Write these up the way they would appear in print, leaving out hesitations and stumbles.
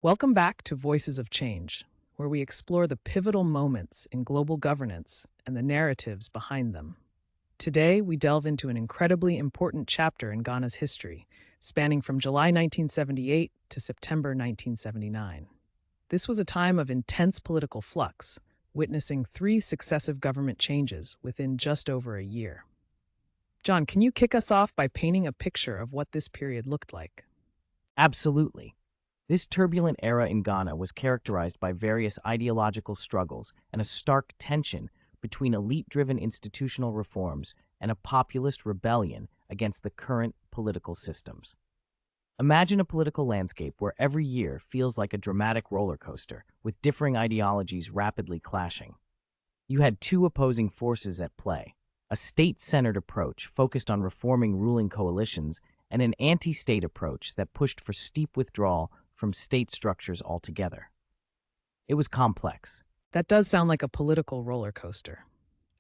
Welcome back to Voices of Change, where we explore the pivotal moments in global governance and the narratives behind them. Today, we delve into an incredibly important chapter in Ghana's history, spanning from July 1978 to September 1979. This was a time of intense political flux, witnessing three successive government changes within just over a year. John, can you kick us off by painting a picture of what this period looked like? Absolutely. This turbulent era in Ghana was characterized by various ideological struggles and a stark tension between elite-driven institutional reforms and a populist rebellion against the current political systems. Imagine a political landscape where every year feels like a dramatic roller coaster, with differing ideologies rapidly clashing. You had two opposing forces at play: a state-centered approach focused on reforming ruling coalitions and an anti-state approach that pushed for steep withdrawal from state structures altogether. It was complex. That does sound like a political roller coaster.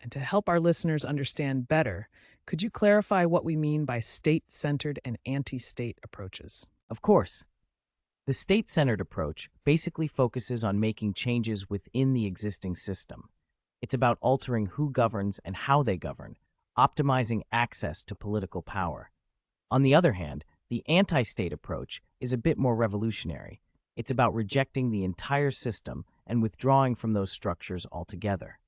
And to help our listeners understand better, could you clarify what we mean by state-centered and anti-state approaches? Of course, the state-centered approach basically focuses on making changes within the existing system. It's about altering who governs and how they govern, optimizing access to political power. On the other hand, the anti-state approach is a bit more revolutionary. It's about rejecting the entire system and withdrawing from those structures altogether.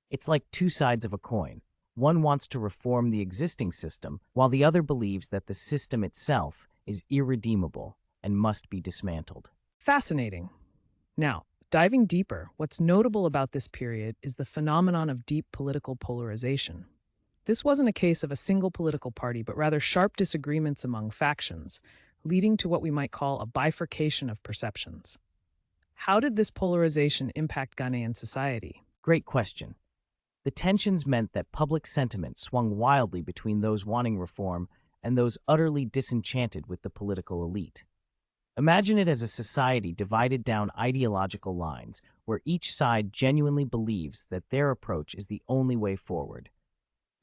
It's like two sides of a coin. One wants to reform the existing system, while the other believes that the system itself is irredeemable and must be dismantled. Fascinating. Now, diving deeper, what's notable about this period is the phenomenon of deep political polarization. This wasn't a case of a single political party, but rather sharp disagreements among factions, leading to what we might call a bifurcation of perceptions. How did this polarization impact Ghanaian society? Great question. The tensions meant that public sentiment swung wildly between those wanting reform and those utterly disenchanted with the political elite. Imagine it as a society divided down ideological lines, where each side genuinely believes that their approach is the only way forward.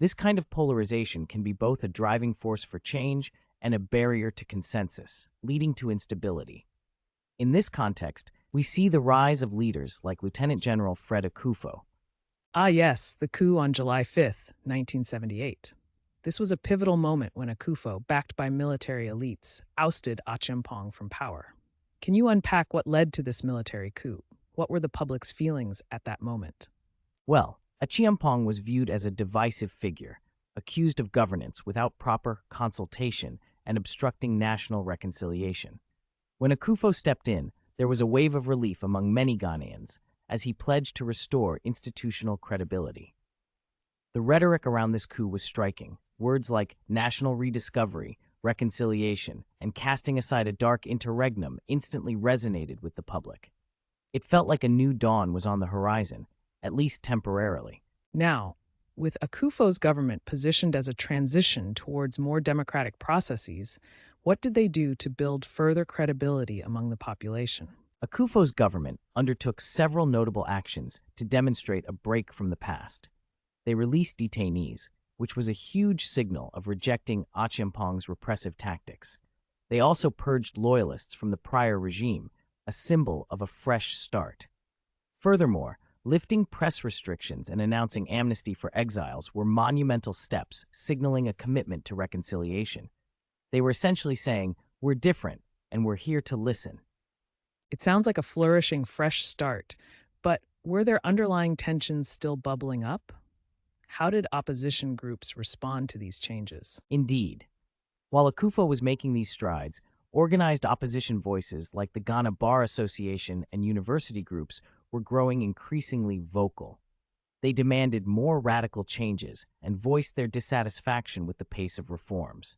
This kind of polarization can be both a driving force for change and a barrier to consensus, leading to instability. In this context, we see the rise of leaders like Lieutenant General Fred Akufo. Ah, yes, the coup on July 5th, 1978. This was a pivotal moment when Akufo, backed by military elites, ousted Achiampong from power. Can you unpack what led to this military coup? What were the public's feelings at that moment? Well, Achiampong was viewed as a divisive figure, accused of governance without proper consultation and obstructing national reconciliation. When Akufo stepped in, there was a wave of relief among many Ghanaians, as he pledged to restore institutional credibility. The rhetoric around this coup was striking. Words like national rediscovery, reconciliation, and casting aside a dark interregnum instantly resonated with the public. It felt like a new dawn was on the horizon, at least temporarily. Now, with Akufo's government positioned as a transition towards more democratic processes, what did they do to build further credibility among the population? Akufo's government undertook several notable actions to demonstrate a break from the past. They released detainees, which was a huge signal of rejecting Achiampong's repressive tactics. They also purged loyalists from the prior regime, a symbol of a fresh start. Furthermore, lifting press restrictions and announcing amnesty for exiles were monumental steps signaling a commitment to reconciliation. They were essentially saying, "We're different, and we're here to listen." It sounds like a flourishing fresh start, but were there underlying tensions still bubbling up? How did opposition groups respond to these changes? Indeed, while Akufo was making these strides, organized opposition voices like the Ghana Bar Association and university groups were growing increasingly vocal. They demanded more radical changes and voiced their dissatisfaction with the pace of reforms.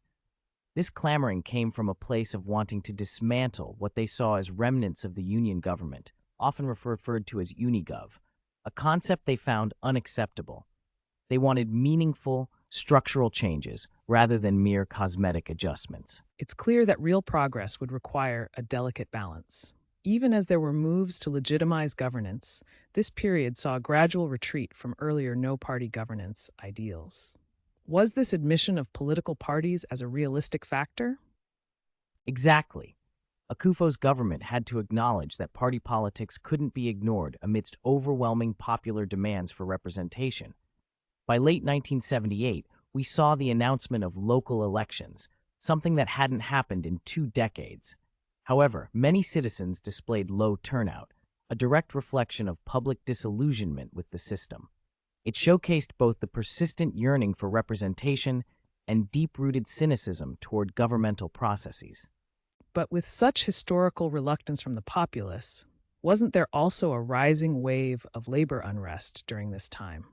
This clamoring came from a place of wanting to dismantle what they saw as remnants of the Union government, often referred to as Unigov, a concept they found unacceptable. They wanted meaningful, structural changes rather than mere cosmetic adjustments. It's clear that real progress would require a delicate balance. Even as there were moves to legitimize governance, this period saw a gradual retreat from earlier no-party governance ideals. Was this admission of political parties as a realistic factor? Exactly. Akufo's government had to acknowledge that party politics couldn't be ignored amidst overwhelming popular demands for representation. By late 1978, we saw the announcement of local elections, something that hadn't happened in 2 decades. However, many citizens displayed low turnout, a direct reflection of public disillusionment with the system. It showcased both the persistent yearning for representation and deep-rooted cynicism toward governmental processes. But with such historical reluctance from the populace, wasn't there also a rising wave of labor unrest during this time?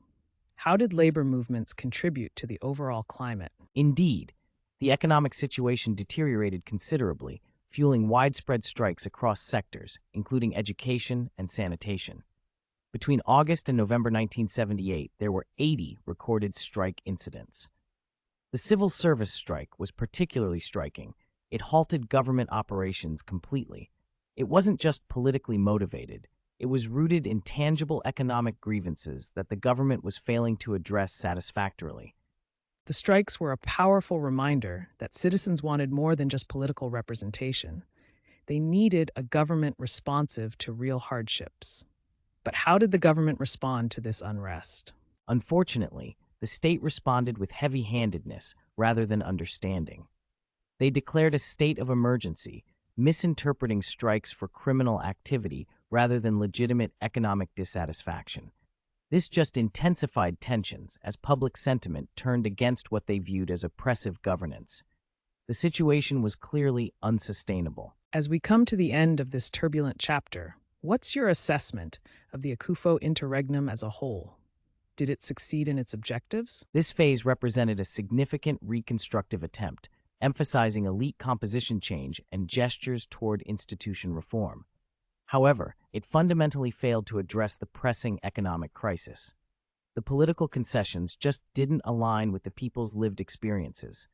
How did labor movements contribute to the overall climate? Indeed, the economic situation deteriorated considerably, fueling widespread strikes across sectors, including education and sanitation. Between August and November 1978, there were 80 recorded strike incidents. The civil service strike was particularly striking. It halted government operations completely. It wasn't just politically motivated. It was rooted in tangible economic grievances that the government was failing to address satisfactorily. The strikes were a powerful reminder that citizens wanted more than just political representation. They needed a government responsive to real hardships. But how did the government respond to this unrest? Unfortunately, the state responded with heavy-handedness rather than understanding. They declared a state of emergency, misinterpreting strikes for criminal activity rather than legitimate economic dissatisfaction. This just intensified tensions as public sentiment turned against what they viewed as oppressive governance. The situation was clearly unsustainable. As we come to the end of this turbulent chapter, what's your assessment of the Akufo interregnum as a whole? Did it succeed in its objectives? This phase represented a significant reconstructive attempt, emphasizing elite composition change and gestures toward institution reform. However, it fundamentally failed to address the pressing economic crisis. The political concessions just didn't align with the people's lived experiences.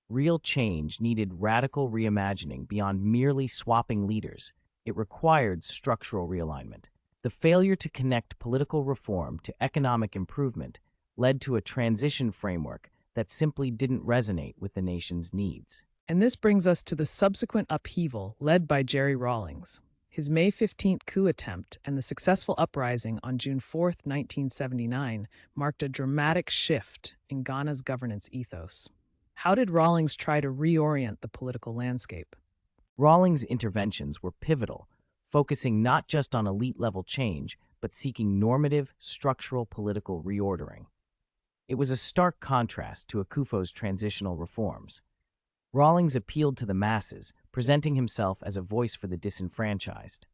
Real change needed radical reimagining beyond merely swapping leaders. It required structural realignment. The failure to connect political reform to economic improvement led to a transition framework that simply didn't resonate with the nation's needs. And this brings us to the subsequent upheaval led by Jerry Rawlings. His May 15th coup attempt and the successful uprising on June 4, 1979, marked a dramatic shift in Ghana's governance ethos. How did Rawlings try to reorient the political landscape? Rawlings' interventions were pivotal, focusing not just on elite-level change, but seeking normative, structural political reordering. It was a stark contrast to Akufo's transitional reforms. Rawlings appealed to the masses, presenting himself as a voice for the disenfranchised.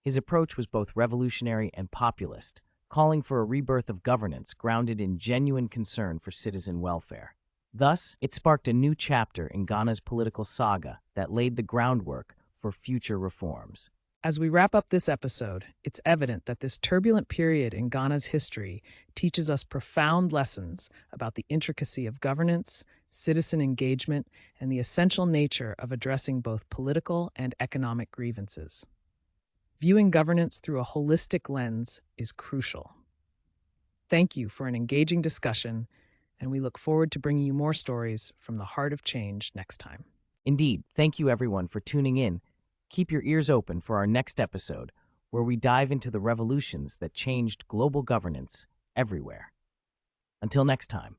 His approach was both revolutionary and populist, calling for a rebirth of governance grounded in genuine concern for citizen welfare. Thus, it sparked a new chapter in Ghana's political saga that laid the groundwork for future reforms. As we wrap up this episode, it's evident that this turbulent period in Ghana's history teaches us profound lessons about the intricacy of governance, citizen engagement, and the essential nature of addressing both political and economic grievances. Viewing governance through a holistic lens is crucial. Thank you for an engaging discussion, and we look forward to bringing you more stories from the heart of change next time. Indeed, thank you everyone for tuning in. Keep your ears open for our next episode, where we dive into the revolutions that changed global governance everywhere. Until next time.